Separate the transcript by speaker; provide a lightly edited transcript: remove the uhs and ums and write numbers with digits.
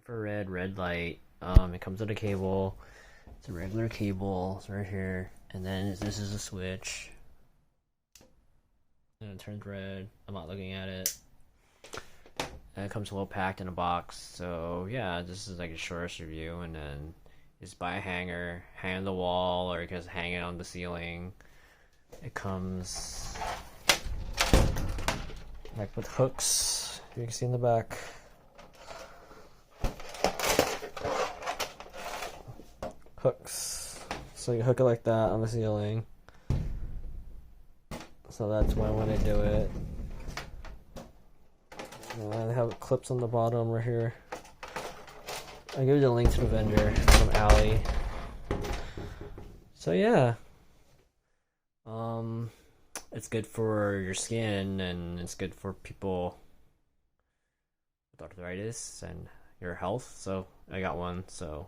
Speaker 1: infrared red light. It comes with a cable. It's a regular cable. It's right here, and then this is a switch, and it turns red. I'm not looking at it. And it comes well packed in a box. So yeah, this is like a shortest review, and then just buy a hanger, hang on the wall, or you can just hang it on the ceiling. It comes like with hooks. You can see in the back. Hooks, so you hook it like that on the ceiling. So that's when I do it. And I have clips on the bottom right here. I'll give you the link to the vendor from Allie. So yeah, it's good for your skin, and it's good for people with arthritis and your health. So I got one. So